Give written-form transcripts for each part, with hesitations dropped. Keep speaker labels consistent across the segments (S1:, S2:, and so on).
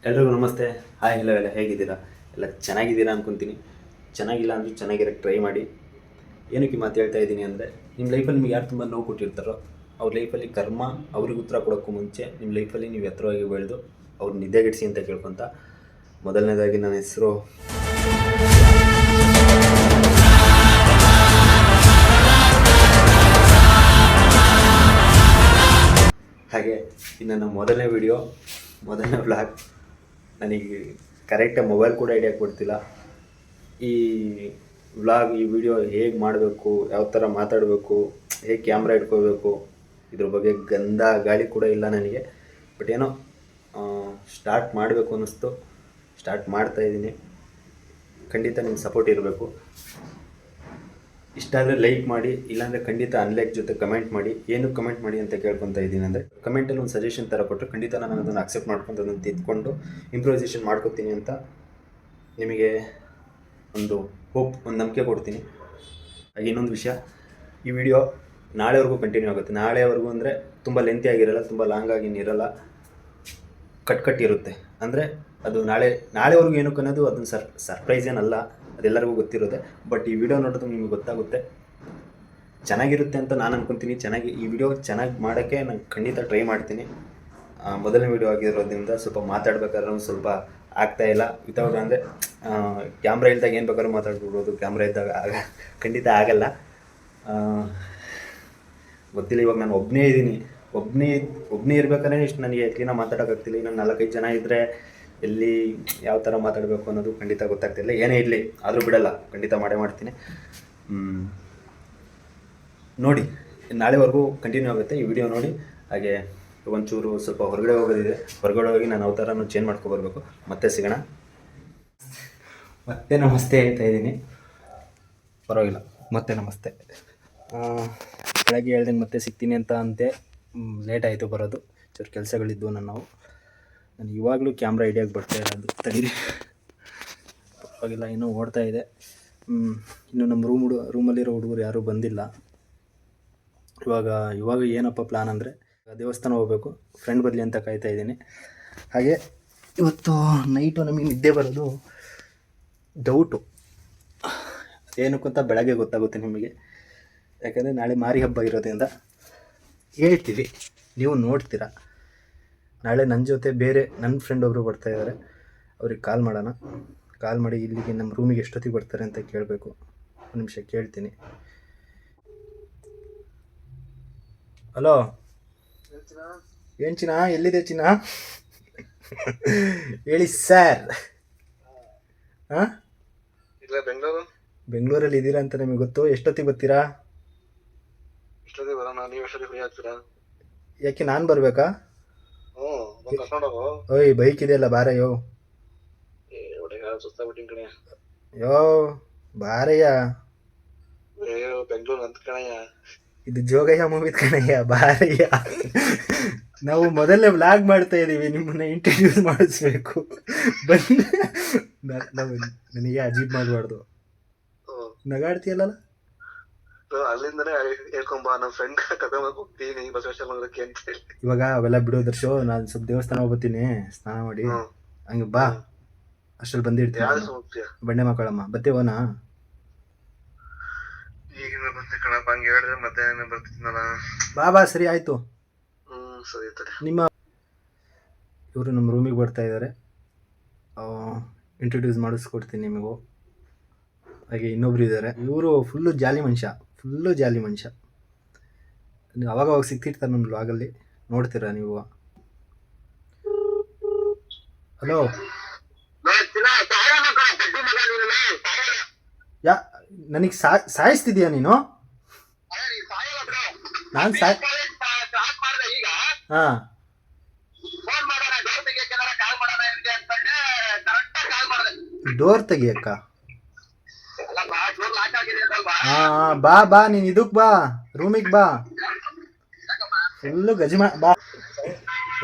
S1: ಎಲ್ರಿಗೂ ನಮಸ್ತೆ. Hi, hello ಎಲ್ಲ ಹೇಗಿದ್ದೀರಾ? ಎಲ್ಲ ಚೆನ್ನಾಗಿದ್ದೀರಾ ಅಂದ್ಕೊತೀನಿ. ಚೆನ್ನಾಗಿಲ್ಲ ಅಂದರೂ ಚೆನ್ನಾಗಿರೋಕ್ಕೆ ಟ್ರೈ ಮಾಡಿ. ಏನಕ್ಕೆ ಮಾತು ಹೇಳ್ತಾ ಇದ್ದೀನಿ ಅಂದರೆ, ನಿಮ್ಮ ಲೈಫಲ್ಲಿ ನಿಮ್ಗೆ ಯಾರು ತುಂಬ ನೋವು ಕೊಟ್ಟಿರ್ತಾರೋ ಅವ್ರ ಲೈಫಲ್ಲಿ ಕರ್ಮ ಅವ್ರಿಗೆ ಉತ್ತರ ಕೊಡೋಕ್ಕೂ ಮುಂಚೆ ನಿಮ್ಮ ಲೈಫಲ್ಲಿ ನೀವು ಎತ್ತರವಾಗಿ ಬೆಳೆದು ಅವ್ರು ನಿದ್ದೆಗೆಡಿಸಿ ಅಂತ ಕೇಳ್ಕೊತ, ಮೊದಲನೇದಾಗಿ ನನ್ನ ಹೆಸರು ಹಾಗೆ ಇದು ನನ್ನ ಮೊದಲನೇ ವಿಡಿಯೋ, ಮೊದಲನೇ ವ್ಲಾಗ್. ನನಗೆ ಕರೆಕ್ಟಾಗಿ ಮೊಬೈಲ್ ಕೂಡ ಹಿಡಿಯೋಕ್ಕೆ ಕೊಡ್ತಿಲ್ಲ. ಈ ವ್ಲಾಗ್, ಈ ವಿಡಿಯೋ ಹೇಗೆ ಮಾಡಬೇಕು, ಯಾವ ಥರ ಮಾತಾಡಬೇಕು, ಹೇಗೆ ಕ್ಯಾಮ್ರಾ ಇಟ್ಕೋಬೇಕು, ಇದ್ರ ಬಗ್ಗೆ ಗಂಧ ಗಾಳಿ ಕೂಡ ಇಲ್ಲ ನನಗೆ. ಬಟ್ ಏನೋ ಸ್ಟಾರ್ಟ್ ಮಾಡಬೇಕು ಅನ್ನಿಸ್ತು, ಸ್ಟಾರ್ಟ್ ಮಾಡ್ತಾಯಿದ್ದೀನಿ. ಖಂಡಿತ ನಿಮ್ಮ ಸಪೋರ್ಟ್ ಇರಬೇಕು. ಇಷ್ಟ ಆದರೆ ಲೈಕ್ ಮಾಡಿ, ಇಲ್ಲಾಂದರೆ ಖಂಡಿತ ಅನ್ಲೈಕ್ ಜೊತೆ ಕಮೆಂಟ್ ಮಾಡಿ. ಏನು ಕಮೆಂಟ್ ಮಾಡಿ ಅಂತ ಕೇಳ್ಕೊತಾ ಇದ್ದೀನಿ ಅಂದರೆ, ಕಮೆಂಟಲ್ಲಿ ಒಂದು ಸಜೆಷನ್ ಥರ ಕೊಟ್ಟರೆ ಖಂಡಿತ ನಾನು ಅದನ್ನು ಅಕ್ಸೆಪ್ಟ್ ಮಾಡ್ಕೊಂಡು ಅದನ್ನು ತಿದ್ಕೊಂಡು ಇಂಪ್ರೂವೈಸೇಷನ್ ಮಾಡ್ಕೊತೀನಿ ಅಂತ ನಿಮಗೆ ಒಂದು ಹೋಪ್, ಒಂದು ನಂಬಿಕೆ ಕೊಡ್ತೀನಿ. ಹಾಗೆ ಇನ್ನೊಂದು ವಿಷಯ, ಈ ವಿಡಿಯೋ ನಾಳೆವರೆಗೂ ಕಂಟಿನ್ಯೂ ಆಗುತ್ತೆ. ನಾಳೆವರೆಗೂ ಅಂದರೆ ತುಂಬ ಲೆಂತಿ ಆಗಿರಲ್ಲ, ತುಂಬ ಲಾಂಗ್ ಆಗಿರಲ್ಲ, ಕಟ್ ಇರುತ್ತೆ. ಅಂದರೆ ಅದು ನಾಳೆವರೆಗೂ ಏನಕ್ಕೆ ಅನ್ನೋದು ಅದನ್ನು ಸರ್ಪ್ರೈಸ್ ಏನಲ್ಲ, ಅದೆಲ್ಲರಿಗೂ ಗೊತ್ತಿರುತ್ತೆ. ಬಟ್ ಈ ವಿಡಿಯೋ ನೋಡೋದು ನಿಮಗೆ ಗೊತ್ತಾಗುತ್ತೆ. ಚೆನ್ನಾಗಿರುತ್ತೆ ಅಂತ ನಾನು ಅನ್ಕೊತೀನಿ. ಈ ವಿಡಿಯೋ ಚೆನ್ನಾಗಿ ಮಾಡೋಕ್ಕೆ ನಾನು ಖಂಡಿತ ಟ್ರೈ ಮಾಡ್ತೀನಿ. ಮೊದಲನೇ ವಿಡಿಯೋ ಆಗಿರೋದ್ರಿಂದ ಸ್ವಲ್ಪ ಮಾತಾಡ್ಬೇಕಾದ್ರೆ ಒಂದು ಸ್ವಲ್ಪ ಆಗ್ತಾಯಿಲ್ಲ. ವಿತೌಟ್ ಅಂದರೆ ಕ್ಯಾಮ್ರಾ ಇದ್ದಾಗ ಏನು ಬೇಕಾದ್ರೂ ಮಾತಾಡ್ಬಿಡ್ಬೋದು, ಕ್ಯಾಮ್ರಾ ಇದ್ದಾಗ ಖಂಡಿತ ಆಗಲ್ಲ. ಗೊತ್ತಿಲ್ಲ, ಇವಾಗ ನಾನು ಒಬ್ಬನೇ ಇದ್ದೀನಿ. ಒಬ್ಬನೇ ಇರ್ಬೇಕಾದ್ರೆ ಇಷ್ಟು ನನಗೆ ಕ್ಲೀನಾಗಿ ಮಾತಾಡೋಕ್ಕಾಗ್ತಿಲ್ಲ. ಇನ್ನೊಂದು 4-5 ಜನ ಇದ್ದರೆ ಎಲ್ಲಿ ಯಾವ ಥರ ಮಾತಾಡಬೇಕು ಅನ್ನೋದು ಖಂಡಿತ ಗೊತ್ತಾಗ್ತಿಲ್ಲ. ಏನೇ ಇರಲಿ ಆದರೂ ಬಿಡಲ್ಲ, ಖಂಡಿತ ಮಾಡ್ತೀನಿ. ನೋಡಿ, ನಾಳೆವರೆಗೂ ಕಂಟಿನ್ಯೂ ಆಗುತ್ತೆ ಈ ವಿಡಿಯೋ ನೋಡಿ. ಹಾಗೆ ಒಂಚೂರು ಸ್ವಲ್ಪ ಹೊರಗಡೆ ಹೋಗೋದಿದೆ, ಹೊರಗಡೆ ಹೋಗಿ ನಾನು ಅವತಾರನೂ ಚೇಂಜ್ ಮಾಡ್ಕೊಬರ್ಬೇಕು. ಮತ್ತೆ ಸಿಗೋಣ. ಮತ್ತೆ ನಮಸ್ತೆ ಹೇಳ್ತಾ ಇದ್ದೀನಿ, ಪರವಾಗಿಲ್ಲ, ಮತ್ತೆ ನಮಸ್ತೆ. ಬೆಳಗ್ಗೆ ಹೇಳ್ದಂಗೆ ಮತ್ತೆ ಸಿಗ್ತೀನಿ ಅಂತೆ ಲೇಟ್ ಆಯಿತು ಬರೋದು, ಚೂರು ಕೆಲಸಗಳಿದ್ದು ನಾನು ಇವಾಗಲೂ ಕ್ಯಾಮ್ರಾ ಹಿಡಿಯೋಕ್ಕೆ ಬರ್ತಾ ಇಲ್ಲ. ಅದು ತಡೀರಿ, ಪರವಾಗಿಲ್ಲ, ಇನ್ನೂ ಓಡ್ತಾ ಇದೆ. ಇನ್ನು ನಮ್ಮ ರೂಮಲ್ಲಿರೋ ಹುಡುಗರು ಯಾರೂ ಬಂದಿಲ್ಲ. ಇವಾಗ ಏನಪ್ಪ ಪ್ಲ್ಯಾನ್ ಅಂದರೆ, ದೇವಸ್ಥಾನ ಹೋಗಬೇಕು, ಫ್ರೆಂಡ್ ಬರಲಿ ಅಂತ ಕಾಯ್ತಾ ಇದ್ದೀನಿ. ಹಾಗೆ ಇವತ್ತು ನೈಟು ನಮಗೆ ನಿದ್ದೆ ಬರೋದು ಡೌಟು, ಏನಕ್ಕಂತ ಬೆಳಗ್ಗೆ ಗೊತ್ತಾಗುತ್ತೆ ನಿಮಗೆ. ಯಾಕಂದರೆ ನಾಳೆ ಮಾರಿ ಹಬ್ಬ ಇರೋದ್ರಿಂದ ಹೇಳ್ತೀವಿ, ನೀವು ನೋಡ್ತೀರಾ. ನಾಳೆ ನನ್ನ ಜೊತೆ ಬೇರೆ ನನ್ನ ಫ್ರೆಂಡ್ ಒಬ್ಬರು ಬರ್ತಾಯಿದ್ದಾರೆ, ಅವ್ರಿಗೆ ಕಾಲ್ ಮಾಡಿ ಇಲ್ಲಿಗೆ ನಮ್ಮ ರೂಮಿಗೆ ಎಷ್ಟೊತ್ತಿಗೆ ಬರ್ತಾರೆ ಅಂತ ಕೇಳಬೇಕು. ಒಂದು ನಿಮಿಷ ಕೇಳ್ತೀನಿ. ಹಲೋ, ಏನು ಚಿನ್ನ, ಎಲ್ಲಿದೆ ಚಿನ್ನ? ಹೇಳಿ ಸರ್. ಹಾಂ, ಬೆಂಗಳೂರಲ್ಲಿ ಇದ್ದೀರಾ ಅಂತ ನಿಮಗೆ ಗೊತ್ತು. ಎಷ್ಟೊತ್ತಿಗೆ ಬರ್ತೀರಾ? ಯಾಕೆ ನಾನು ಬರಬೇಕಾ? ಓಯ್, ಬೈಕ್ ಇದೆಯಲ್ಲ, ಬಾರಯ್ಯೋ. ಯೋ ಬಾರಯ್ಯ, ಇದು ಜೋಗಯ್ಯ ಮೂವಿದ್ ಕಣಯ್ಯ, ಬಾರಯ್ಯ. ನಾವು ಮೊದಲನೇ ವ್ಲಾಗ್ ಮಾಡ್ತಾ ಇದ್ದೀವಿ, ನಿಮ್ಮನ್ನ ಇಂಟ್ರಡ್ಯೂಸ್ ಮಾಡಿಸ್ಬೇಕು. ನನಗೆ ಅಜೀಬ್ ಮಾಡಬಾರ್ದು. ನಗಾಡ್ತೀಯಲ್ಲ,
S2: ಅಲ್ಲಿಂದನೇ ಹೇಳ್ಕೊಂಬ, ನಮ್ಮ ಫ್ರೆಂಡ್ ಕರ್ಕೊಂಡ್ ಹೋಗ್ತೀನಿ ಬಸವೇಶ್ವರ ಮಂದಿರಕ್ಕೆ ಅಂತ ಹೇಳಿ.
S1: ಇವಾಗ ಅವೆಲ್ಲ ಬಿಡೋದರ್ಶೋ, ನಾನು ಸ್ವಲ್ಪ ದೇವಸ್ಥಾನ ಹೋಗ್ಬತ್ತೀನಿ, ಸ್ನಾನ ಮಾಡಿ. ಹಂಗೆ ಬಾ, ಅಷ್ಟ್ರಲ್ಲಿ ಬಂದಿರ್ತೀನಿ. ಬಂಡೆ ಮಕ್ಕಳಮ್ಮ ಬತ್ತೇವನಾ?
S2: ಈಗಿನ ಬಂತೆ ಕಣಪ್ಪ, ಹಂಗೆ ಹೇಳಿದ್ರೆ ಮತ್ತೆ ಬರ್ತಿದ್ನಲ್ಲ.
S1: ಬಾ ಸರಿ ಆಯ್ತು.
S2: ಸರಿ.
S1: ಇವರು ನಮ್ಮ ರೂಮಿಗೆ ಬರ್ತಾ ಇದ್ದಾರೆ, ಇಂಟ್ರೊಡ್ಯೂಸ್ ಮಾಡಿಸ್ಕೊಡ್ತೀನಿ ನಿಮಗೂ. ಹಾಗೆ ಇನ್ನೊಬ್ರು ಇದ್ದಾರೆ, ಇವರು ಫುಲ್ಲು ಜಾಲಿ ಮನುಷ್ಯ. ನೀವು ಅವಾಗ ಸಿಗ್ತಿರ್ತಾರೆ ನಮ್ಮ ವ್ಲಾಗಲ್ಲಿ, ನೋಡ್ತೀರಾ ನೀವು. ಹಲೋ, ನನಗೆ ಸಾಯಿಸ್ತಿದೀಯ ನೀನು? ನಾನು ಹಾಂ, ಡೋರ್ ತೆಗಿಯಕ್ಕ? ಹಾಂ, ಬಾ ನೀನು ಇದಕ್ಕೆ ಬಾ, ರೂಮಿಗೆ ಬಾ. ಫುಲ್ಲು ಬಾ.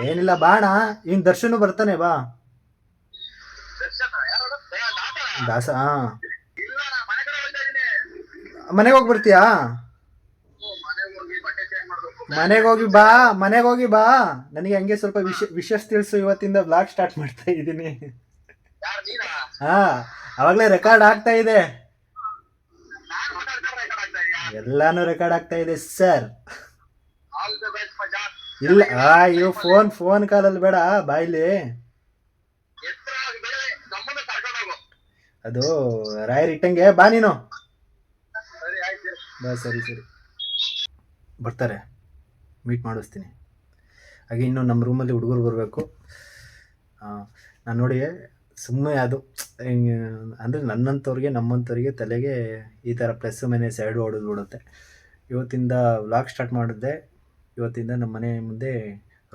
S1: ಏನಿಲ್ಲ, ಬಾಣ. ಇನ್ನು ದರ್ಶನ ಬರ್ತಾನೆ, ಬಾ. ದಾಸ? ಹಾಂ, ಮನೆಗೆ ಹೋಗಿ ಬರ್ತೀಯಾ? ಮನೆಗೆ ಹೋಗಿ ಬಾ. ನನಗೆ ಹಂಗೆ ಸ್ವಲ್ಪ ವಿಷಸ್ ತಿಳಿಸು. ಇವತ್ತಿಂದ ಬ್ಲಾಗ್ ಸ್ಟಾರ್ಟ್ ಮಾಡ್ತಾ ಇದ್ದೀನಿ. ಹಾ, ಅವಾಗಲೇ ರೆಕಾರ್ಡ್ ಆಗ್ತಾ ಇದೆ. ಎಲ್ಲಾನು ರೆಕಾರ್ಡ್ ಆಗ್ತಾ ಇದೆ ಸರ್. ಇಲ್ಲ ಅಯ್ಯೋ, ಫೋನ್ ಕಾಲಲ್ಲಿ ಬೇಡ, ಬಾಯ್ಲಿ. ಅದು ರಾಯರ್ ಇಟ್ಟಂಗೆ ಬಾ ನೀನು. ಬಾ, ಸರಿ ಬರ್ತಾರೆ, ಮೀಟ್ ಮಾಡಿಸ್ತೀನಿ. ಹಾಗೆ ಇನ್ನು ನಮ್ಮ ರೂಮಲ್ಲಿ ಹುಡುಗರು ಬರಬೇಕು. ನಾನು ನೋಡಿ ಸುಮ್ಮನೆ ಅದು ಅಂದರೆ ನಮ್ಮಂಥವ್ರಿಗೆ ತಲೆಗೆ ಈ ಥರ ಪ್ಲಸ್ ಮೈನಸ್ ಎರಡು ಹೊಡೆದ್ಬಿಡುತ್ತೆ. ಇವತ್ತಿಂದ ವ್ಲಾಗ್ ಸ್ಟಾರ್ಟ್ ಮಾಡಿದ್ದೆ. ಇವತ್ತಿಂದ ನಮ್ಮ ಮನೆ ಮುಂದೆ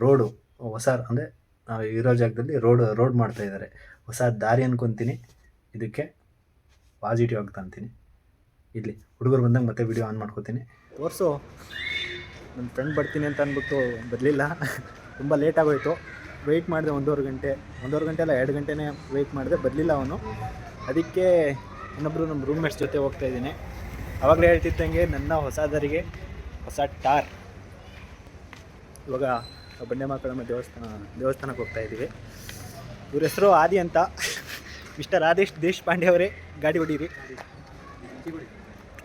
S1: ರೋಡು ಹೊಸ, ಅಂದರೆ ನಾವು ಇರೋ ಜಾಗದಲ್ಲಿ ರೋಡ್ ಮಾಡ್ತಾಯಿದ್ದಾರೆ. ಹೊಸ ದಾರಿ ಅನ್ಕೊತೀನಿ. ಇದಕ್ಕೆ ಪಾಸಿಟಿವ್ ಆಗ್ತಾ ಅಂತೀನಿ. ಇಲ್ಲಿ ಹುಡುಗರು ಬಂದಂಗೆ ಮತ್ತೆ ವಿಡಿಯೋ ಆನ್ ಮಾಡ್ಕೋತೀನಿ. ತೋರಿಸು. ನನ್ನ ಫ್ರೆಂಡ್ ಬರ್ತೀನಿ ಅಂತ ಅಂದ್ಬಿಟ್ಟು ಬರಲಿಲ್ಲ. ತುಂಬ ಲೇಟಾಗೋಯಿತು. ವೆಯ್ಟ್ ಮಾಡಿದೆ ಒಂದೂವರೆ ಗಂಟೆ ಅಲ್ಲ 2 ಗಂಟೆನೇ ವೆಯ್ಟ್ ಮಾಡಿದೆ, ಬರಲಿಲ್ಲ ಅವನು. ಅದಕ್ಕೆ ಇನ್ನೊಬ್ಬರು ನಮ್ಮ ರೂಮ್ಮೇಟ್ಸ್ ಜೊತೆ ಹೋಗ್ತಾ ಇದ್ದೀನಿ. ಆವಾಗಲೇ ಹೇಳ್ತಿದ್ದಂಗೆ ನನ್ನ ಹೊಸ ದಾರಿಗೆ ಹೊಸ ಟಾರ್. ಇವಾಗ ಬಂಡೆ ಮಾಕಳಮ್ಮ ದೇವಸ್ಥಾನಕ್ಕೆ ಹೋಗ್ತಾ ಇದ್ದೀವಿ. ಇವ್ರ ಹೆಸರು ಆದಿ ಅಂತ. ಮಿಸ್ಟರ್ ಆದೇಶ್ ದೇಶಪಾಂಡೆ ಅವರೇ, ಗಾಡಿ ಹೊಡೀರಿ.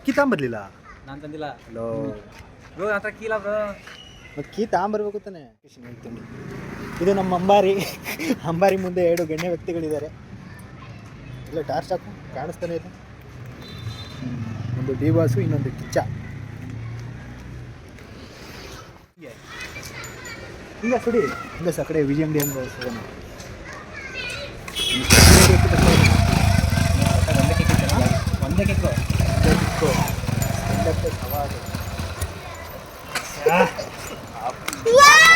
S1: ಕೀ ತಗೊಂಬರ್ಲಿಲ್ಲ?
S3: ನಾನು ತಂದಿಲ್ಲ.
S1: ಹಲೋ
S3: ಬ್ರೋ, ಹತ್ರ ಕೀಲ ಬ್ರೋ.
S1: ಮತ್ತು ಕೀ ತಗೊಂಬರ್ಬೇಕು ತಾನೆ. ಹೇಳ್ತೀನಿ, ಇದು ನಮ್ಮ ಅಂಬಾರಿ ಮುಂದೆ 2 ಗಣ್ಯ ವ್ಯಕ್ತಿಗಳಿದ್ದಾರೆ. ಇಲ್ಲ ಟಾರ್ ಸ್ಟಾಕು ಕಾಣಿಸ್ತಾನೆ ಇದೆ. ಒಂದು ಡಿ ಬಾಸು, ಇನ್ನೊಂದು ಕಿಚ್ಚ. ಹಿಂಗೆ ಸುಡಿ, ಹಿಂಗೆ ಸ ಕಡೆ ವಿಜಯ ಅಂಗಡಿ ಹಂಗೆ ಹೋಗೋಣ.
S3: ಒಂದೇ ಕೇಕು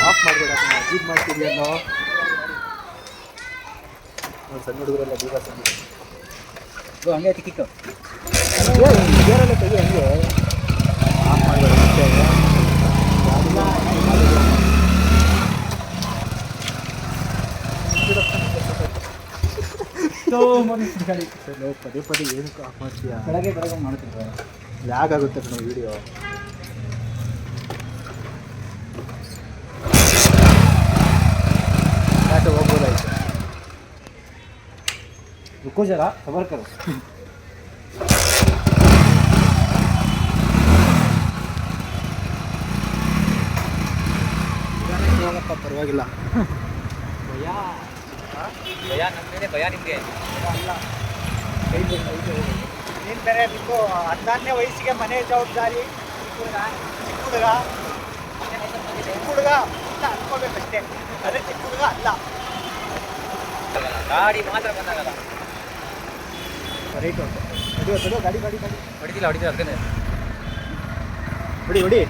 S1: ಆಫ್ ಮಾಡಬೇಡ, ಇದು ಮಾಡ್ತೀವಿ ಅನ್ನೋ. ಸಣ್ಣ ಹುಡುಗರೆಲ್ಲ ದೀಪ ಸಂಗೀತ
S3: ಬ್ರೋ, ಹಂಗೆ ಐತಿ ಕಿಕ್ಕು.
S1: ಬೇರೆಲ್ಲ ತೆಗಿ, ಹಂಗೆ ಆಫ್ ಮಾಡಬೇಡ. ಪದೇ ಏನಕ್ಕೆ ಆಫ್ ಮಾಡ್ತೀಯಾ?
S3: ಬೆಳಗ್ಗೆ ಮಾಡ್ತಿದ್ರು.
S1: ಲ್ಯಾಗ್ ಆಗುತ್ತೆ ಕಣೋ ವಿಡಿಯೋ. ಯಾಕೆ ಹೋಗ್ಬೋದಾಯ್ತು.
S3: रुको जरा, सबर करो.
S1: ಪರವಾಗಿಲ್ಲ.
S3: ಭಯ ನಮ್ಮೇಲೆ, ಭಯ ನಿಮಗೆ
S1: ಅಲ್ಲ. ನೀನು ಬೇರೆ ನಿಂದು 16ನೇ ವಯಸ್ಸಿಗೆ ಮನೆ ಜವಾಬ್ದಾರಿ. ಚಿಕ್ಕ ಹುಡುಗ ಅಂತ ಅನ್ಕೋಬೇಕಷ್ಟೇ. ಅದೇ ಚಿಕ್ಕ ಹುಡುಗ ಅಲ್ಲ.
S3: ಗಾಡಿ ಮಾತ್ರ ಬಂದಾಗಲ್ಲ.
S1: ರೈಟ್ ಹೊಡಿಯೋ ಗಾಡಿ
S3: ಹೊಡಿತಿಲ್ಲ ಅದಕ್ಕೆ
S1: ಹೊಡಿ.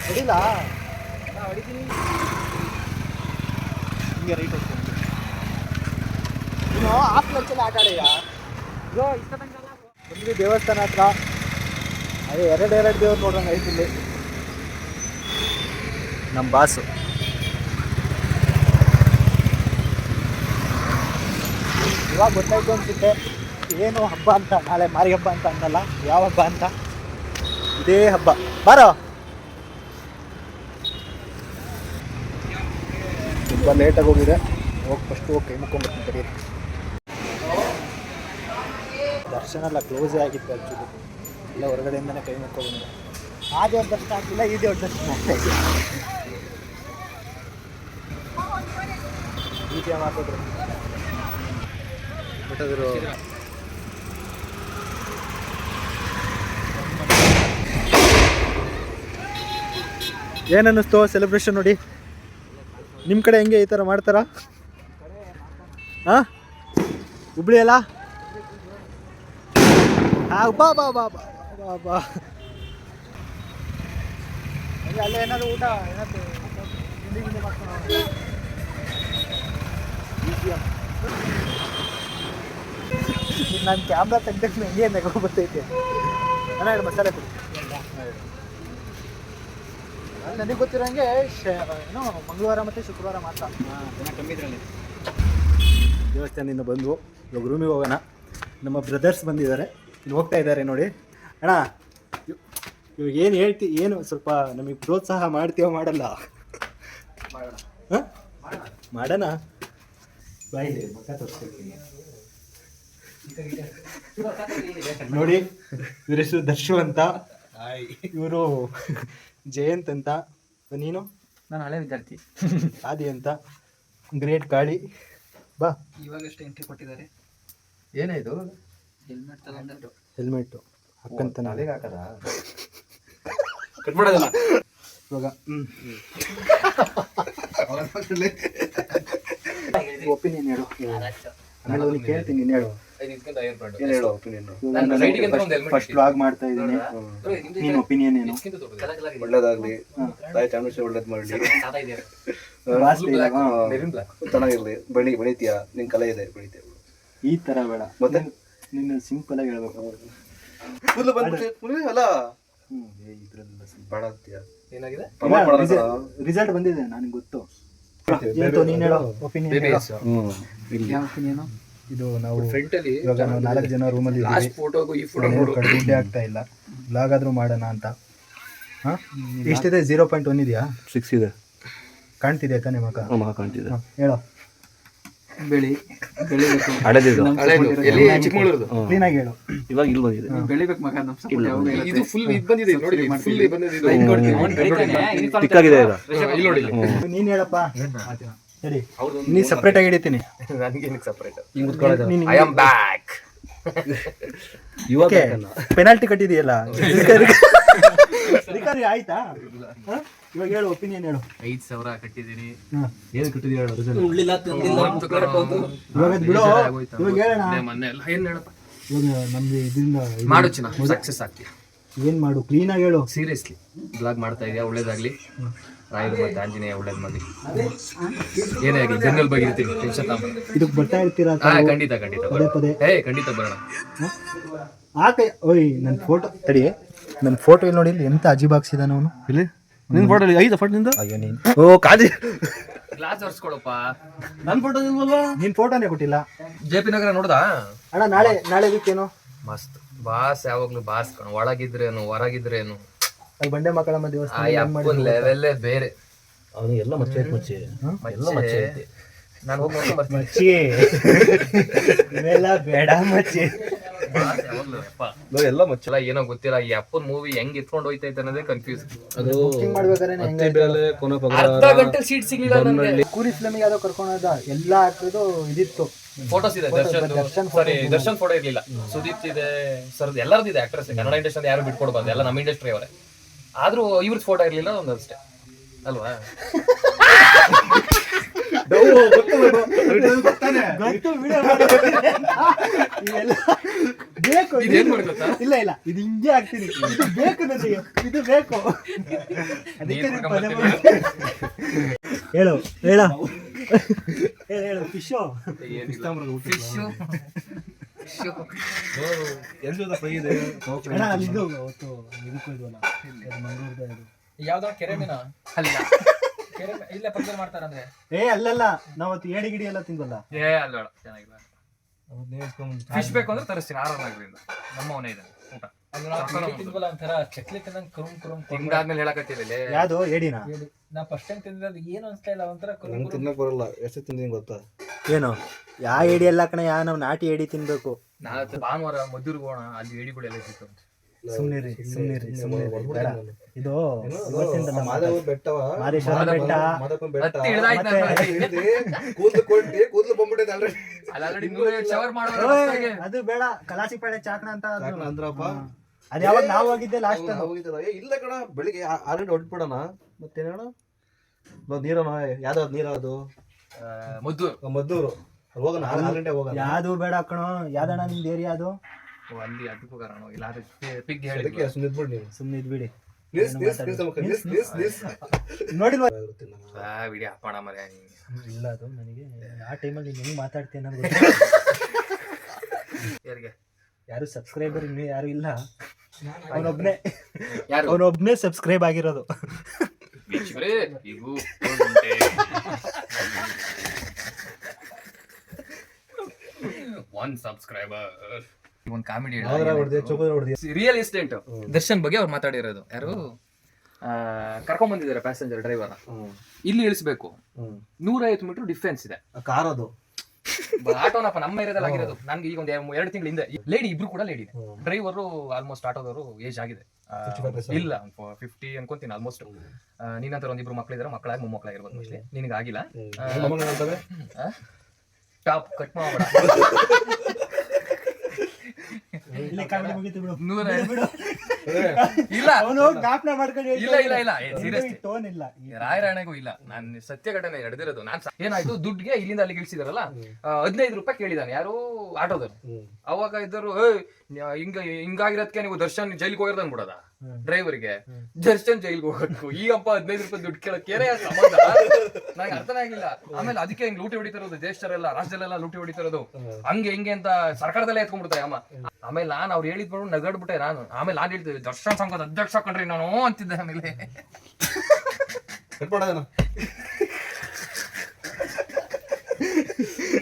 S1: ಹೊಡಿಲ್ಲ,
S3: ಹೊಡಿತೀನಿ.
S1: ಹಿಂಗೆ ರೈಟ್ ಹೋಗ್ತೀನಿ. ನೀನು ಆಫ್ ಲಕ್ಷಲ್ಲಿ ಆಟ ಆಡಯ್ಯ.
S3: ಬ್ರೋ, ಇಷ್ಟ ತನಕ
S1: ಬಂದ್ವಿ ದೇವಸ್ಥಾನ ಹತ್ರ. ಅದೇ ಎರಡು ದೇವ್ರು ನೋಡೋಣ ಐತಿಲ್ಲಿ. ನಮ್ಮ ಬಾಸು ಇವಾಗ ಗೊತ್ತಾಯ್ತು ಅನ್ಸುತ್ತೆ ಏನು ಹಬ್ಬ ಅಂತ. ನಾಳೆ ಮಾರಿ ಹಬ್ಬ ಅಂತ ಅನ್ನಲ್ಲ, ಯಾವ ಹಬ್ಬ ಅಂತ. ಇದೇ ಹಬ್ಬ. ಬಾರೋ. ತುಂಬ ಲೇಟಾಗಿ ಹೋಗಿದೆ. ಫಸ್ಟು ಹೋಗಿ ಕೈ ಮುಕ್ಕೊಂಡ್ಬರ್ತೀನಿ ಕರೀರಿ. ದರ್ಶನ ಎಲ್ಲ ಕ್ಲೋಸೇ ಆಗಿತ್ತು ಆ್ಯಕ್ಚುಲಿ. ಎಲ್ಲ ಹೊರಗಡೆಯಿಂದನೇ ಕೈ ಮುಕ್ಕೊಂಡು ಆ ದೇವ್ರ ದರ್ಶನ ಆಗ್ತಿಲ್ಲ, ಈ ದೇವ್ರ ದರ್ಶನ ಆಗ್ತಾ ಇದೆ. ರೀತಿಯ ಮಾತಾಡಿದ್ರು ಬಿಟ್ಟದ್ರು. ಏನನ್ನಿಸ್ತು ಸೆಲೆಬ್ರೇಷನ್ ನೋಡಿ? ನಿಮ್ಮ ಕಡೆ ಹೆಂಗೆ ಈ ಥರ ಮಾಡ್ತಾರಾ? ಹಾಂ, ಹುಬ್ಳಿ ಅಲ್ಲ? ಬಾ ಅಲ್ಲೇ ಏನಾದ್ರು ಊಟ ಏನಾದ್ರು ತಿಂಡಿ ಮಾಡ್ಕೊಂಡು ನಾನು ಕ್ಯಾಮ್ರಾ ತೆಗ್ದಕ್ಕೆ ಹೆಂಗೆ ನಗು ಬರ್ತೈತೆ. ನಾನು ಮಸಾಲೆ ಕೊಡಿ. ನನಗೆ ಗೊತ್ತಿರೋಂಗೆ ಏನೋ ಮಂಗಳವಾರ ಮತ್ತು ಶುಕ್ರವಾರ ಮಾತ್ರ
S3: ಕಮ್ಮಿ ಇದರಲ್ಲಿ
S4: ದೇವಸ್ಥಾನದಿಂದ ಬಂದು ಇವಾಗ ರೂಮಿಗೆ ಹೋಗೋಣ. ನಮ್ಮ ಬ್ರದರ್ಸ್ ಬಂದಿದ್ದಾರೆ, ಇಲ್ಲಿ ಹೋಗ್ತಾ ಇದ್ದಾರೆ ನೋಡಿ. ಅಣ್ಣ ಇವಾಗ ಏನು ಏನು ಸ್ವಲ್ಪ ನಮಗೆ ಪ್ರೋತ್ಸಾಹ ಮಾಡ್ತೀವೋ ಮಾಡಲ್ಲ? ಹಾಂ ಮಾಡೋಣ. ಬಾಯಿಲಿ ಮಕ್ಕ ತೋರಿಸ್ಕೊಳ್ತೀನಿ ನೋಡಿ. ಇವ್ರ ಹೆಸರು ದರ್ಶು ಅಂತ, ಇವರು ಜಯಂತ್ ಅಂತ, ನೀನು?
S3: ನಾನು ಹಳೆ ವಿದ್ಯಾರ್ಥಿ.
S4: ಆದಿ ಅಂತ, ಗ್ರೇಟ್ ಕಾಳಿ. ಬಾ.
S3: ಇವಾಗಷ್ಟೇ ಎಂಟ್ರಿ ಕೊಟ್ಟಿದ್ದಾರೆ.
S1: ಏನಾಯ್ತು?
S3: ಹೆಲ್ಮೆಟ್ ತಗೊಂಡು
S4: ಹೆಲ್ಮೆಟ್ಟು ಹಾಕಂತ
S1: ನಾಳೆಗೆ ಹಾಕದ
S3: ಕಟ್ಬಿಡೋದಲ್ಲ
S4: ಇವಾಗ. ಒಪಿನಿಯನ್ ಹೇಳು, ಆಮೇಲೆ ಅವ್ನಿಗೆ ಕೇಳ್ತೀನಿ. ನೀನು ಹೇಳು, ಏನು ಹೇಳು ಒಪಿನಿಯನ್. ಫಸ್ಟ್ ವ್ಲಾಗ್ ಮಾಡ್ತಾ ಇದ್ದೀನಿ, ನೀನು ಒಪಿನಿಯನ್ ಏನು?
S2: ಒಳ್ಳೇದಾಗ್ಲಿ, ತಾಯಿ ಚಾಮುಂಡೇಶ್ವರಿ ಒಳ್ಳೇದ್ ಮಾಡ್ಲಿ, ಚೆನ್ನಾಗಿರ್ಲಿ, ಬೆಳಿತೀಯ, ನಿನ್ ಕಲೆ ಇದೆ, ಬೆಳಿತೀಯ.
S4: ಈ ತರ ಬೇಡ,
S2: ಮತ್ತೆ
S4: ನೀನು ಸಿಂಪಲ್ ಆಗಿ ಹೇಳ್ಬೇಕು.
S2: ಕೂದಲು ಬಂದ್ಬಿಟ್ಟು ಅಲ್ಲ ಬೇಡ ಅಂತೀಯ. ಏನಾಗಿದೆ?
S4: ರಿಸಲ್ಟ್ ಬಂದಿದೆ ನನಗೆ ಗೊತ್ತು. ನೀನು ಹೇಳೋ ಒಪಿನಿಯನ್. ಇದು ನಾವು ಇವಾಗ ನಾವು 4 ಜನ ರೂಮಲ್ಲಿ ದುಡ್ಡೇ ಆಗ್ತಾ ಇಲ್ಲ, ಬ್ಲಾಗ್ ಆದ್ರೂ ಮಾಡೋಣ ಅಂತ. ಹಾಂ ಎಷ್ಟಿದೆ? 0.1 ಇದೆಯಾ?
S1: 6 ಇದೆ.
S4: ಕಾಣ್ತಿದೆ ತಾನೇ ಮಗ?
S1: ಕಾಣ್ತಿದೆ.
S4: ಹೇಳೋ.
S3: ಬೆಳಿಬೇಕು.
S4: ಕ್ಲೀನಾಗಿ ಹೇಳು.
S1: ಇವಾಗ ಇಲ್ಲಿ ಬಂದಿದೆ.
S3: ಬೆಳಿಬೇಕು ಮಗ.
S5: ಇದು ಫುಲ್ ಇದು ಬಂದಿದೆ ನೋಡಿ, ಫುಲ್ ಬಂದಿದೆ.
S1: ಚಿಕ್ಕಾಗಿದೆ.
S4: ನೀನು ಹೇಳಪ್ಪ. ಸರಿ, ನೀ ಸಪ್ರೇಟ್ ಆಗಿ ಹಿಡಿತೀನಿ. ಪೆನಾಲ್ಟಿ ಕಟ್ಟಿದೆಯಲ್ಲ, ರಿಕವರಿ ಆಯ್ತಾ? ಇವಾಗ ಹೇಳು, ಒಪಿನಿಯನ್ ಹೇಳು.
S5: 5,000 ಕಟ್ಟಿದ್ದೀನಿ.
S1: ಏನು ಕಟ್ಟಿದೀಯ ಹೇಳು.
S4: ಇವಾಗ ಬಿಡು, ಇವಾಗ ಹೇಳೋಣ.
S5: ಏನ್ ಹೇಳಪ್ಪ,
S4: ಇವಾಗ ನಮ್ದು ಇದರಿಂದ
S5: ಮಾಡು ಚಿನ್ನ, ಸಕ್ಸಸ್ ಆಗ್ತೀಯ.
S4: ಏನ್ ಮಾಡು, ಕ್ಲೀನ್ ಆಗಿ ಹೇಳು.
S5: ಸೀರಿಯಸ್ಲಿ ಬ್ಲಾಗ್ ಮಾಡ್ತಾ ಇದೆಯಾ, ಒಳ್ಳೇದಾಗ್ಲಿ. ರಾಯರು ಮತ್ತೆ ಆಂಜನೇಯ ಒಳ್ಳೇದ್ ಮಾಡಿ. ಏನೇ ಆಗಲಿ ಜನರಲ್ ಬಗ್ಗೆ ಇರ್ತೀನಿ, ಟೆನ್ಷನ್ ತಗೊಂಡು
S4: ಇದಕ್ಕೆ ಬರ್ತಾ ಇರ್ತೀರಾ?
S5: ಖಂಡಿತ
S4: ಪದೇ ಪದೇ.
S5: ಖಂಡಿತ ಬರೋಣ.
S4: ಓಯ್ ನನ್ನ ಫೋಟೋ ತಡಿ, ನನ್ನ ಫೋಟೋ ಇಲ್ಲಿ ನೋಡಿ, ಇಲ್ಲಿ ಎಂತ ಅಜೀಬ್ ಹಾಕ್ಸಿದಾನ ಅವನು.
S1: ಇಲ್ಲಿ ನಿನ್ ಫೋಟೋ ಐದ ಫೋಟೋ ನಿಂದು?
S4: ಅಯ್ಯೋ ನೀನು,
S1: ಓ ಕಾಜಿ
S5: ಗ್ಲಾಸ್ ಒರ್ಸ್ಕೊಳಪ್ಪ.
S1: ನನ್ನ ಫೋಟೋ ನಿಲ್ವಲ್ವಾ?
S4: ನಿನ್ ಫೋಟೋನೇ ಕೊಟ್ಟಿಲ್ಲ.
S5: JP ನಗರ ನೋಡ್ದಾ
S4: ಅಣ್ಣ? ನಾಳೆ ಇದಕ್ಕೇನು
S5: ಮಸ್ತ್ ಬಾಸ್, ಯಾವಾಗ್ಲೂ ಬಾಸ್ ಕಣ. ಒಳಗಿದ್ರೇನು ಹೊರಗಿದ್ರೇನು
S4: ಅಲ್ಲಿ ಬಂಡೆ ಮಕ್ಕಳಮ್ಮ ದೇವಸ್ಥಾನ
S5: ಲೆವೆಲ್ಲೇ ಬೇರೆ.
S1: ಅವನು ಎಲ್ಲ ಮಚ್ಚೆ ಎಲ್ಲ ಮಚ್ಚೆ ಐತಿ.
S5: ನಾನು ಹೋಗಿ
S4: ಮಚ್ಚಿ ಇವೆಲ್ಲ ಬೇಡ ಮಚ್ಚಿ.
S5: ಎಲ್ಲ ಮಚ್ಚಲ್ಲ, ಏನೋ ಗೊತ್ತಿಲ್ಲ. ಈ ಅಪ್ಪನ್ ಮೂವಿ ಹೆಂಗ್ ಇಟ್ಕೊಂಡು ಹೋಯ್ತೈತೆ ಅನ್ನೋದೇ ಕನ್ಫ್ಯೂಸ್.
S1: ಅದು
S4: ಮಾಡ್ಬೇಕಾದ್ರೆ
S5: ಅರ್ಧ ಗಂಟೆ ಸೀಟ್ ಸಿಗ್ಲಿಲ್ಲ ನನಗೆ.
S4: ಕೂರಿ ಫಿಲ್ಮಿಗೆ ಯಾವ್ದೋ ಕರ್ಕೊಂಡೋದ, ಎಲ್ಲ ಹಾಕಿದ್ದು ಇದಿತ್ತು.
S5: ಫೋಟೋಸ್ ಇದೆ, ದರ್ಶನ್ ಫೋಟೋ ಇರ್ಲಿಲ್ಲ. ಸುದೀಪ್ ಇದೆ, ಸರ್ ಎಲ್ಲರದ್ದು ಇದೆ. ಆಕ್ಟ್ರೆಸ್ ಕನ್ನಡ ಇಂಡಸ್ಟ್ರಿ ಯಾರು ಬಿಟ್ಕೊಡ್ಬಾರ್ದು, ಎಲ್ಲ ನಮ್ಮ ಇಂಡಸ್ಟ್ರಿ ಅವರೇ. ಆದ್ರೂ ಇವ್ರದ್ದು ಫೋಟೋ ಇರ್ಲಿಲ್ಲ ಒಂದಷ್ಟೇ ಅಲ್ವಾ?
S4: ಇಲ್ಲ ಇಲ್ಲ, ಇದು ಹಿಂಗೆ ಆಗ್ತೀನಿ. ಇದು ಬೇಕು ನನಗೆ, ಇದು ಬೇಕು. ಅದಕ್ಕೆ ಹೇಳು ಹೇಳ ಹೇಳು. ಫಿಶು
S3: ಯಾವ್ದೋ ಕೆರೆ ಮೀನ ಅಲ್ಲ, ಇಲ್ಲೇ ಪಕ್ಕದಲ್ಲಿ ಮಾಡ್ತಾರಂದ್ರೆ.
S4: ಅಲ್ಲಲ್ಲ, ನಾವತ್ತು ಏಡಿ ಗಿಡಿ ಎಲ್ಲ ತಿಂದ್ವಲ್ಲ.
S5: ಅಲ್ಲ ಚೆನ್ನಾಗಿಲ್ಲ. ಫಿಶ್ ಬೇಕು ಅಂದ್ರೆ ತರಿಸ್ತೀನಿ ಆರಾಮಾಗ್ರಿಂದ. ನಮ್ಮವನೇ ಇದೆ ಊಟ.
S3: ತಿಂದ್ವಲ್ಲ ಒಂಥರ ಚಕ್ಲಿ ತಿನ್ನಂಗ್ ಕರುಮ್
S5: ತಿಂದಾದ್ಮೇಲೆ ಹೇಳಕತ್ತಿಲ್ಲ.
S4: ಯಾವ್ದು ಏಡಿನ?
S3: ನಾ ಫಸ್ಟ್ ಟೈಮ್ ತಿಂದಿದ್ದು ಏನು ಅನ್ಸ್ತಾ ಇಲ್ಲ, ಒಂಥರ
S2: ತಿನ್ನಕ್ ಬರಲ್ಲ. ಎಷ್ಟು ತಿಂದಿನಿ ಗೊತ್ತಾ?
S4: ಏನು ಯಾ ಏಡಿ ಎಲ್ಲ ಕಣ, ನಾವು ನಾಟಿ ಏಡಿ ತಿನ್ಬೇಕು.
S5: ನಾಳೆ ಭಾನುವಾರ ಮದ್ದೂರ್ಗೆ ಹೋಗೋಣ, ಅಲ್ಲಿ ಏಡಿಗಳೆಲ್ಲ ಸಿಗ್ತವೆ.
S4: ಸುಮ್ನಿರಿ ಬೇಡ. ಇದು ಇವತ್ತಿಂದ
S2: ಮಾದೇವ ಬೆಟ್ಟವ,
S4: ಮಾದೇಶ್ವರ ಬೆಟ್ಟ,
S2: ಮಾದಪ್ಪನ ಬೆಟ್ಟ.
S5: ಹತ್ತಿ ಇಳ್ದಾಯ್ತು ನಾನು.
S2: ಕೂದಲು ಕೊಟ್ಟು ಕೂದಲು ಬಂದ್ಬಿಟ್ಟೈತೆ ಆಲ್ರೆಡಿ.
S5: ಆಲ್ರೆಡಿ 150 ಶವರ್ ಮಾಡೋದು.
S4: ಅದು ಬೇಡ. ಕಲಾಸಿಪಾಳ್ಯ ಚಾಕ್ನ ಅಂತ ಅದು.
S2: ಅಂದ್ರಪ್ಪ,
S4: ಅದು ಯಾವಾಗ ನಾವು ಹೋಗಿದ್ದೆ ಲಾಸ್ಟ್.
S2: ಇಲ್ಲ ಕಣ, ಬೆಳಿಗ್ಗೆ ಆಲ್ರೆಡಿ ಹೊಡ್ಬಿಡೋಣ. ಮತ್ತೇನೋಣ ನೀರೋಣ, ಯಾವ್ದಾವ್ದು ನೀರದು? ಮದ್ದೂರು ಹೋಗೋಣ. 6 ಗಂಟೆ ಹೋಗೋಣ.
S4: ಯಾವ್ದು ಬೇಡ ಕಣೋ. ಯಾವ್ದಣ್ಣ ನಿಮ್ದು ಏರಿಯಾ ಅದು?
S5: ಅಲ್ಲಿ ಅದಕ್ಕೂ ಕಾರಣ ಇಲ್ಲ. ಪಿಗ್
S2: ಅದಕ್ಕೆ ಸುಮ್ಮನಿದ್ಬಿಡಿ ನೀವು.
S4: ಸುಮ್ಮನೆ ಇದ್ಬಿಡಿ. ನೋಡಿ
S5: ವಿಡಿಯೋ ಹಾಕೋಣ ಮರ್ಯಾ.
S4: ಇಲ್ಲ, ಅದು ನನಗೆ ಆ ಟೈಮಲ್ಲಿ ಹೆಂಗ್ ಮಾತಾಡ್ತೀನಿ ಅನ್ನೋದು
S5: ಯಾರಿಗೆ?
S4: ಯಾರು ಸಬ್ಸ್ಕ್ರೈಬರ್ ಇನ್ನೂ ಯಾರು ಇಲ್ಲ. ಅವನೊಬ್ನೇ ಸಬ್ಸ್ಕ್ರೈಬ್ ಆಗಿರೋದು.
S5: 1 ಸಬ್ಸ್ಕ್ರೈಬರ್. ಒಂದು ಕಾಮಿಡಿ ರಿಯಲ್ ಎಸ್ಟೇಟ್ ದರ್ಶನ್ ಬಗ್ಗೆ ಅವ್ರು ಮಾತಾಡಿರೋದು. ಯಾರು ಕರ್ಕೊಂಡ್ ಬಂದಿದ್ದಾರೆ ಪ್ಯಾಸೆಂಜರ್ ಡ್ರೈವರ್, ಇಲ್ಲಿ ಇಳಿಸ್ಬೇಕು, 150 ಮೀಟರ್ ಡಿಫೆನ್ಸ್ ಇದೆ.
S2: ಕಾರ್ ಅದು
S5: ಆಟೋನಪ್ಪ ನಮ್ಮ ಏರಿಯಾದಲ್ಲಿ ಆಗಿರೋದು. ನನ್ಗೆ ಈಗ ಒಂದು 2 ತಿಂಗಳ ಹಿಂದೆ ಲೇಡಿ, ಇಬ್ರು ಕೂಡ ಲೇಡಿ. ಡ್ರೈವರು ಆಲ್ಮೋಸ್ಟ್ ಆಟೋದವರು ಏಜ್ ಆಗಿದೆ, ಇಲ್ಲ 50 ಅನ್ಕೊಂತೀನಿ ಆಲ್ಮೋಸ್ಟ್. ನೀನಂತರ ಒಂದಿಬ್ರು ಮಕ್ಳಿದಾರೆ, ಮಕ್ಕಳಾಗಿ ಮೊಮ್ಮಕ್ಕಳಾಗಿರ್ಬೋದು ಮೋಸ್ಟ್ಲಿ. ನಿನಗೆ ಆಗಿಲ್ಲ. ಟಾಪ್ ಕಟ್ ಮಾಡಬೇಡ. ರಾಯರಾಣೆಗೂ ಇಲ್ಲ. ನಾನು ಸತ್ಯ ಘಟನೆ ನಡೆದಿರೋದು. ನಾನ್ ಏನಾಯ್ತು, ದುಡ್ಡಿಗೆ ಇಲ್ಲಿಂದ ಅಲ್ಲಿಗೆ ಇಳಿಸಿದಾರಲ್ಲ, 15 ರೂಪಾಯಿ ಕೇಳಿದಾನೆ ಯಾರು ಆಟೋದವ್ರು. ಅವಾಗ ಇದ್ದರು, ಹಿಂಗಾಗಿರೋದಕ್ಕೆ ನೀವು ದರ್ಶನ್ ಜೈಲ್ಗೆ ಹೋಗಿರೋದು ಅನ್ಬಿಡೋದ ಡ್ರೈವರ್ಗೆ. ದರ್ಶನ್ ಜೈಲ್ಗೆ ಹೋಗ್ಬೇಕು, ಈಗಪ್ಪ 15 ರೂಪಾಯಿ ದುಡ್ಡು ಕೇಳಕ್ಕೆ ಸಂಬಂಧ ನಂಗೆ ಅರ್ಥನೇ ಆಗಿಲ್ಲ. ಆಮೇಲೆ ಅದಕ್ಕೆ ಹಿಂಗ್ ಲೂಟಿ ಹೊಡಿತಿರೋದು, ದೇಶದಲ್ಲೆಲ್ಲ ರಾಜ್ಯದಲ್ಲೆಲ್ಲ ಲೂಟಿ ಹೊಡಿತಿರೋದು, ಹಂಗೆ ಹಿಂಗೆ ಅಂತ ಸರ್ಕಾರದಲ್ಲೇ ಎತ್ಕೊಂಡ್ಬಿಡ್ತಾರೆ ಅಮ್ಮ. ಆಮೇಲೆ ನಾನು ಅವ್ರು ಹೇಳಿದ್ಬಿಟ್ಟು ನಗಡ್ಬಿಟ್ಟೆ ನಾನು. ಆಮೇಲೆ ನಾನು ಹೇಳ್ತಿದ್ದೆ, ದರ್ಶನ್ ಸಂಘದ ಅಧ್ಯಕ್ಷ ಕಂಡ್ರಿ ನಾನು ಅಂತಿದ್ದೆ. ಆಮೇಲೆ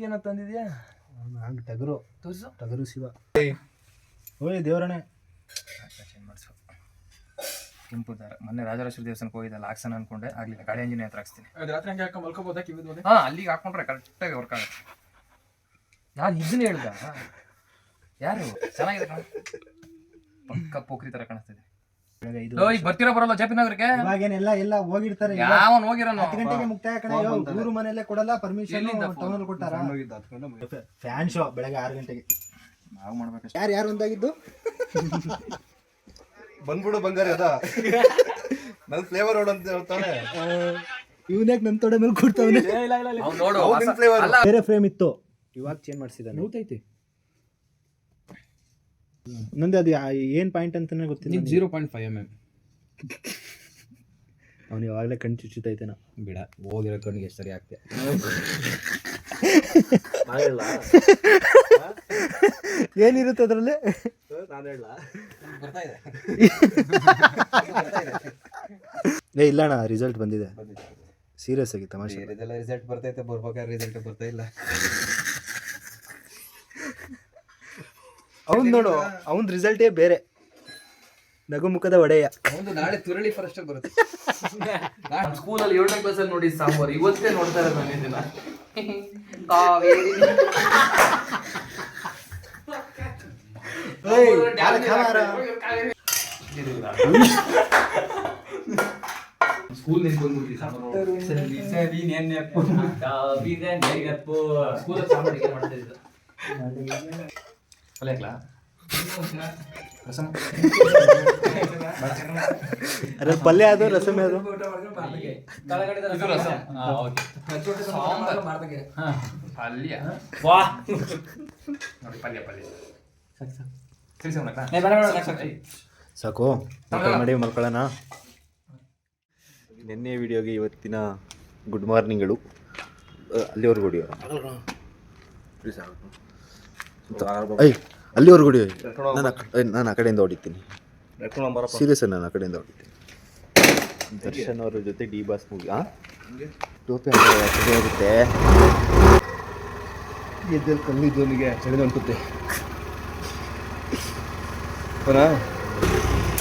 S5: ಏನ ತಂದಿದ್ಯಾ?
S4: ಟಗರು ಶಿವ. ಓಯ್ ದೇವರಣೆ
S5: ಕೆಂಪು ದಾರ. ಮೊನ್ನೆ ರಾಜರಾಜೇಶ್ವರ ದೇವಸ್ಥಾನಕ್ಕೆ ಹೋಗಿದ್ದಲ್ಲ, ಹಾಕ್ಸನ ಅನ್ಕೊಂಡೆ, ಆಗ್ಲಿಲ್ಲ. ಗಾಡಿ ಎಂಜಿನ್ ಹತ್ರ ಹಾಕ್ಸ್ತೀನಿ.
S3: ರಾತ್ರಿ ಹಂಗೆ ಹಾಕೊಂಡ್ ಮಲ್ಕೋಬೋದಾ ಕಿವಿದ್ಬೋದು?
S5: ಹಾ, ಅಲ್ಲಿಗೆ ಹಾಕೊಂಡ್ರೆ ಕರೆಕ್ಟಾಗಿ ವರ್ಕ್ ಆಗುತ್ತೆ. ನಾನು ಇದನ್ನ ಹೇಳ್ದ, ಯಾರು ಚೆನ್ನಾಗಿದೆ ಕಣ, ಪಕ್ಕ ಪೋಖ್ರಿ ತರ ಕಾಣಿಸ್ತಿದೆ. ಈಗ ಬರ್ತೀರಾ ಬರಲ್ಲ ಜೆ ಪಿ ನಗರಕ್ಕೆ?
S4: ಇವಾಗೇನೆಲ್ಲ ಎಲ್ಲ ಹೋಗಿರ್ತಾರೆ.
S5: ಯಾವನ್ ಹೋಗಿರೋನು?
S4: 10 ಗಂಟೆಗೆ ಮುಕ್ತಾಯ ಕಣ. ಊರು ಮನೆಯಲ್ಲೇ ಕೊಡಲ್ಲ ಪರ್ಮಿಷನ್, ಟೌನ್ ಅಲ್ಲಿ ಕೊಟ್ಟಾರ. ಫ್ಯಾನ್ ಶೋ ಬೆಳಗ್ಗೆ 6 ಗಂಟೆಗೆ
S5: ನಾವು ಮಾಡ್ಬೇಕು.
S4: ಯಾರು ಒಂದಾಗಿದ್ದು?
S2: ಬಂದ್ಬಿಡು ಬಂಗಾರಿ ಅದ ನನ್ ಫ್ಲೇವರ್ ರೋಡ್ ಅಂತ ಹೇಳ್ತಾನೆ.
S4: ಇವನ್ಯಾಕ್ ನನ್ ತೊಡೆ ಮೇಲೆ ಕೊಡ್ತಾವನೆ?
S5: ನೋಡು,
S4: ಬೇರೆ ಫ್ರೇಮ್ ಇತ್ತು, ಇವಾಗ ಚೇಂಜ್ ಮಾಡಿಸಿದಾನೆ.
S3: ನೋಡ್ತೈತಿ
S4: ನಂದು ಅದು ಏನ್ ಪಾಯಿಂಟ್ ಅಂತಾನೆ ಗೊತ್ತಿಲ್ಲ.
S3: 0.5 mm.
S4: ಅವ್ನು ಯಾವಾಗಲೇ ಕಣ್ ಚುಚ್ಚುತ್ತೈತೆನ.
S3: ಬಿಡ, ಹೋಗಿರೋ ಕಣ್ಣಿಗೆ ಸರಿ ಆಗ್ತೆ.
S4: ಏನಿರುತ್ತೆ ಅದ್ರಲ್ಲಿ? ಏ ಇಲ್ಲ ಅಣ್ಣ, ರಿಸಲ್ಟ್ ಬಂದಿದೆ. ಸೀರಿಯಸ್ ಆಗಿ ತಮಾಷೆ.
S2: ರಿಸಲ್ಟ್ ಬರ್ತೈತೆ, ಬರ್ಬೇಕಾದ್ರೆ ರಿಸಲ್ಟ್ ಬರ್ತಾ ಇಲ್ಲ.
S4: ಅವ್ನ್ ನೋಡು, ಅವ್ನ್ ರಿಸಲ್ಟೇ ಬೇರೆ. ನಗು ಮುಖದ ಒಡೆಯ.
S3: ಒಂದು ನಾಳೆ ತುರಳಿ ಫಾರೆಸ್ಟ್ ಬರುತ್ತೆ.
S5: ಸ್ಕೂಲಲ್ಲಿ 7ನೇ ಕ್ಲಾಸಲ್ಲಿ ನೋಡಿ ಸಾಂಬಾರು, ಇವತ್ತೇ ನೋಡ್ತಾ ಇರೋದು ನಾನು ಇದನ್ನ. ಸ್ಕೂಲ್ ನಿಂತ್ಕೊಂಡ್ಬಿಡ್ತೀವಿ ಸಾಂಬಾರು. ಸ್ಕೂಲಲ್ಲಿ ಸಾಂಬಾರು ಹೀಗೆ ಮಾಡ್ತಾ ಇದ್ದ. ಪಲ್ಯ ಹಾಕ್ಲಾ? ರಸಮ್
S4: ಪಲ್ಯ ಅದು, ರಸಮ್ ಅದು.
S5: ಇದು ರಸಮ್. ಸಾಂಬಾರು ಪಲ್ಯ. ವಾ ನೋಡಿ, ಪಲ್ಯ
S4: ಸಾಕು ಮಾಡಿ ಮಲ್ಕೊಳ್ಳೋಣ. ನಿನ್ನೆ ವಿಡಿಯೋಗೆ ಇವತ್ತಿನ ಗುಡ್ ಮಾರ್ನಿಂಗ್ಗಳು. ಅಲ್ಲಿವರೆಗೂ ಹೊಡಿಯೋ, ಅಲ್ಲಿವರೆಗೂ ಹೊಡಿಯೋ. ನಾನು ಆ ಕಡೆಯಿಂದ ಹೊಡಿತೀನಿ. ಸೀರಿಯಸ್, ನಾನು ಆ ಕಡೆಯಿಂದ ಹೊಡಿತೀನಿ. ದರ್ಶನ್ ಅವ್ರ ಜೊತೆ ಡಿ ಬಾಸ್ ಮೂವಿ. ಟೋಪಿ ಆಗುತ್ತೆ, ಎದ್ದಲ್ಲಿ ಕಲ್ಲಿದ್ದವನಿಗೆ ಚಳಿದ ಅನ್ಸುತ್ತೆ.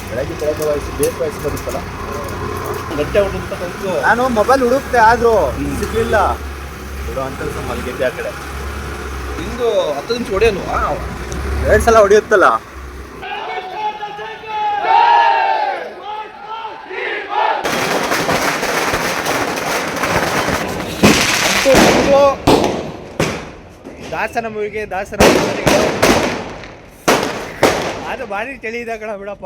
S4: ಬೆಳಗ್ಗೆ ಬೇಕು ವಯಸ್ಸು ಬರುತ್ತಲ್ಲ. ನಾನು ಮೊಬೈಲ್ ಹುಡುಕ್ತೆ, ಆದ್ರೂ ಸಿಗ್ಲಿಲ್ಲ. ಬಿಡೋ ಅಂತ ಮಲ್ಗಿದ್ದೆ ಆ ಕಡೆ.
S2: ಇಂದು 10 ನಿಮಿಷ ಹೊಡೆಯೋನು
S4: 2 ಸಲ ಹೊಡೆಯುತ್ತಲ್ಲ. ದಾಸನ ಮೂವಿಗೆ ದಾಸನ ಅದು ಭಾರಿ ಚಳಿ ಇದೆ ಕಣ, ಬಿಡಪ್ಪ.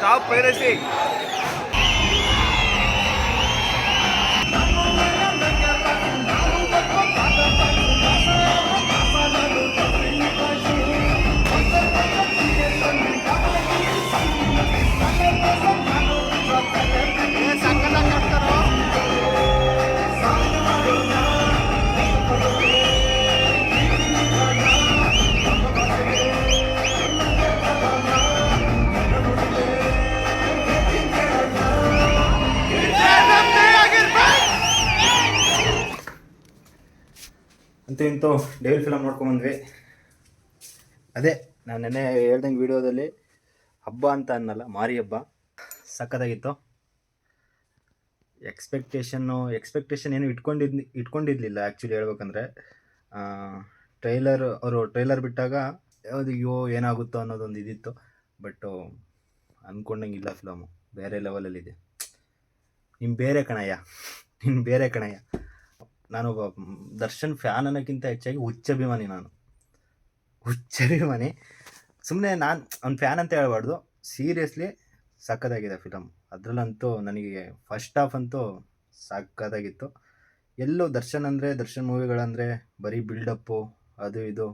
S4: Top piracy. ಇಂತೂ ಡೆವಿಲ್ ಫಿಲಮ್ ನೋಡ್ಕೊಂಬಂದ್ವಿ. ಅದೇ ನಾನು ನೆನ್ನೆ ಹೇಳ್ದಂಗೆ ವಿಡಿಯೋದಲ್ಲಿ ಹಬ್ಬ ಅಂತ ಅನ್ನಲ್ಲ, ಮಾರಿ ಹಬ್ಬ ಸಕ್ಕತ್ತಾಗಿತ್ತು. ಎಕ್ಸ್ಪೆಕ್ಟೇಷನ್ ಏನು ಇಟ್ಕೊಂಡಿರಲಿಲ್ಲ ಆ್ಯಕ್ಚುಲಿ ಹೇಳ್ಬೇಕಂದ್ರೆ. ಟ್ರೈಲರ್ ಬಿಟ್ಟಾಗ ಅಯ್ಯೋ ಏನಾಗುತ್ತೋ ಅನ್ನೋದೊಂದು ಇದಿತ್ತು. ಬಟ್ ಅಂದ್ಕೊಂಡಂಗಿಲ್ಲ, ಫಿಲಮು ಬೇರೆ ಲೆವೆಲಲ್ಲಿದೆ. ನೀನು ಬೇರೆ ಕಣಯ್ಯ. ನಾನೊಬ್ಬ ದರ್ಶನ್ ಫ್ಯಾನ್ ಅನ್ನೋಕ್ಕಿಂತ ಹೆಚ್ಚಾಗಿ ಹುಚ್ಚಭಿಮಾನಿ. ಸುಮ್ಮನೆ ನಾನು ಅವ್ನ ಫ್ಯಾನ್ ಅಂತ ಹೇಳ್ಬಾರ್ದು, ಸೀರಿಯಸ್ಲಿ ಸಕ್ಕತ್ತಾಗಿದೆ ಫಿಲಮ್. ಅದರಲ್ಲಂತೂ ನನಗೆ ಫಸ್ಟ್ ಹಾಫ್ ಅಂತೂ ಸಕ್ಕತ್ತಾಗಿತ್ತು. ಎಲ್ಲೂ ದರ್ಶನ್ ಮೂವಿಗಳಂದರೆ ಬರೀ ಬಿಲ್ಡಪ್ಪು ಅದು ಇದು.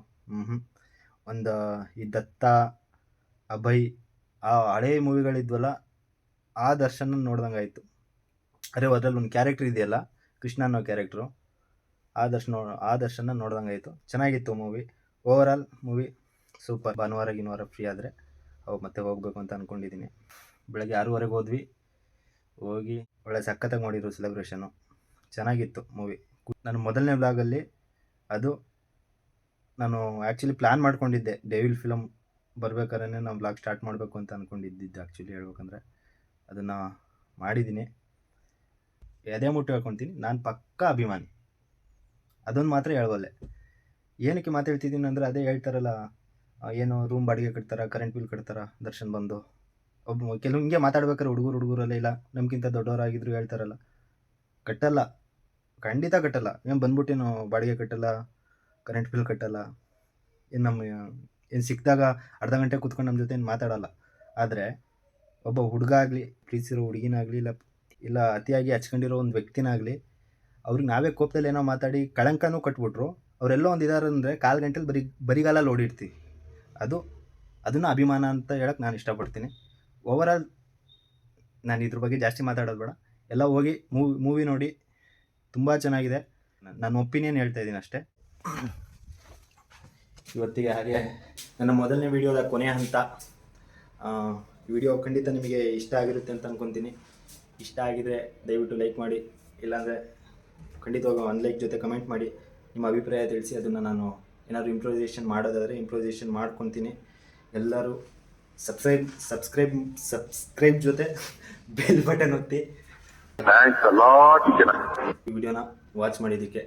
S4: ಒಂದು ಈ ದತ್ತ, ಅಭಯ್, ಆ ಹಳೇ ಮೂವಿಗಳಿದ್ವಲ್ಲ, ಆ ದರ್ಶನ ನೋಡ್ದಂಗೆ ಆಯಿತು. ಅರೆ ಅದರಲ್ಲಿ ಒಂದು ಕ್ಯಾರೆಕ್ಟ್ರ್ ಇದೆಯಲ್ಲ, ಕೃಷ್ಣ ಅನ್ನೋ ಕ್ಯಾರೆಕ್ಟ್ರು, ಆ ದರ್ಶನ ನೋಡ್ದಂಗೆ ಆಯಿತು. ಚೆನ್ನಾಗಿತ್ತು ಮೂವಿ. Overall movie super. ಭಾನುವಾರ ಫ್ರೀ ಆದರೆ ಮತ್ತೆ ಹೋಗಬೇಕು ಅಂತ ಅಂದ್ಕೊಂಡಿದ್ದೀನಿ. ಬೆಳಗ್ಗೆ 6:30 ಹೋಗಿ ಒಳ್ಳೆ ಸಖತ್ತಾಗಿ ಮಾಡಿದ್ರು ಸೆಲೆಬ್ರೇಷನ್ನು. ಚೆನ್ನಾಗಿತ್ತು ಮೂವಿ. ನಾನು ಮೊದಲನೇ ವ್ಲಾಗಲ್ಲಿ ಅದು ನಾನು ಆ್ಯಕ್ಚುಲಿ ಪ್ಲ್ಯಾನ್ ಮಾಡ್ಕೊಂಡಿದ್ದೆ, ಡೆವಿಲ್ ಫಿಲಮ್ ಬರ್ಬೇಕಾದ್ರೆ ನಾನು ವ್ಲಾಗ್ ಸ್ಟಾರ್ಟ್ ಮಾಡಬೇಕು ಅಂತ ಅಂದ್ಕೊಂಡಿದ್ದಿದ್ದು. ಆ್ಯಕ್ಚುಲಿ ಹೇಳ್ಬೇಕಂದ್ರೆ ಅದನ್ನು ಮಾಡಿದ್ದೀನಿ. ಎದೆ ಮುಟ್ಟು ಹೇಳ್ಕೊತೀನಿ, ನಾನು ಪಕ್ಕಾ ಅಭಿಮಾನಿ. ಅದೊಂದು ಮಾತ್ರ ಹೇಳ್ಬಲ್ಲೆ. ಏನಕ್ಕೆ ಮಾತಾಡ್ತಿದ್ದೀನಿ ಅಂದರೆ, ಅದೇ ಹೇಳ್ತಾರಲ್ಲ, ಏನೋ ರೂಮ್ ಬಾಡಿಗೆ ಕಟ್ತಾರ, ಕರೆಂಟ್ ಬಿಲ್ ಕಟ್ತಾರ ದರ್ಶನ್ ಬಂದು. ಕೆಲವು ಹಿಂಗೆ ಮಾತಾಡ್ಬೇಕಾರೆ ಹುಡುಗರಲ್ಲ, ಇಲ್ಲ ನಮ್ಗಿಂತ ದೊಡ್ಡವರಾಗಿದ್ರು ಹೇಳ್ತಾರಲ್ಲ, ಕಟ್ಟಲ್ಲ, ಖಂಡಿತ ಕಟ್ಟಲ್ಲ. ಏನು ಬಂದ್ಬಿಟ್ಟೇನು ಬಾಡಿಗೆ ಕಟ್ಟಲ್ಲ, ಕರೆಂಟ್ ಬಿಲ್ ಕಟ್ಟಲ್ಲ, ಏನು ಸಿಕ್ಕಿದಾಗ ಅರ್ಧ ಗಂಟೆ ಕೂತ್ಕೊಂಡು ನಮ್ಮ ಜೊತೆ ಏನು ಮಾತಾಡಲ್ಲ. ಆದರೆ ಒಬ್ಬ ಹುಡುಗ ಆಗಲಿ, ಪ್ರೀತಿಸಿರೋ ಹುಡುಗಿನಾಗಲಿ, ಇಲ್ಲ ಅತಿಯಾಗಿ ಹಚ್ಕೊಂಡಿರೋ ಒಂದು ವ್ಯಕ್ತಿನಾಗಲಿ, ಅವ್ರಿಗೆ ನಾವೇ ಕೋಪದಲ್ಲಿ ಏನೋ ಮಾತಾಡಿ ಕಳಂಕನೂ ಕಟ್ಬಿಟ್ರು, ಅವರೆಲ್ಲೋ ಒಂದು ಇದಾರೆ ಅಂದರೆ 1/4 ಗಂಟೆಲಿ ಬರಿಗಾಲಲ್ಲಿ ಓಡಿರ್ತೀವಿ. ಅದನ್ನು ಅಭಿಮಾನ ಅಂತ ಹೇಳಕ್ಕೆ ನಾನು ಇಷ್ಟಪಡ್ತೀನಿ. ಓವರಾಲ್ ನಾನು ಇದ್ರ ಬಗ್ಗೆ ಜಾಸ್ತಿ ಮಾತಾಡೋದು ಬೇಡ, ಎಲ್ಲ ಹೋಗಿ ಮೂವಿ ನೋಡಿ. ತುಂಬ ಚೆನ್ನಾಗಿದೆ. ನನ್ನ ಒಪಿನಿಯನ್ ಹೇಳ್ತಾ ಇದ್ದೀನಿ ಅಷ್ಟೇ. ಇವತ್ತಿಗೆ ಹಾಗೆ ನನ್ನ ಮೊದಲನೇ ವಿಡಿಯೋದ ಕೊನೆಯ ಹಂತ. ವಿಡಿಯೋ ಖಂಡಿತ ನಿಮಗೆ ಇಷ್ಟ ಆಗಿರುತ್ತೆ ಅಂತ ಅಂದ್ಕೊತೀನಿ. ಇಷ್ಟ ಆಗಿದರೆ ದಯವಿಟ್ಟು ಲೈಕ್ ಮಾಡಿ, ಇಲ್ಲಾಂದರೆ ಖಂಡಿತವಾಗ ಅನ್ಲೈಕ್ ಜೊತೆ ಕಮೆಂಟ್ ಮಾಡಿ ನಿಮ್ಮ ಅಭಿಪ್ರಾಯ ತಿಳಿಸಿ. ಅದನ್ನು ನಾನು ಏನಾದರೂ ಇಂಪ್ರೂವೈಸೇಷನ್ ಮಾಡೋದಾದರೆ ಇಂಪ್ರೂವೈಸೇಷನ್ ಮಾಡ್ಕೊತೀನಿ. ಎಲ್ಲರೂ ಸಬ್ಸ್ಕ್ರೈಬ್ ಜೊತೆ ಬೆಲ್ ಬಟನ್ ಒತ್ತಿ. ಈ ವಿಡಿಯೋನ ವಾಚ್ ಮಾಡಿದ್ದಕ್ಕೆ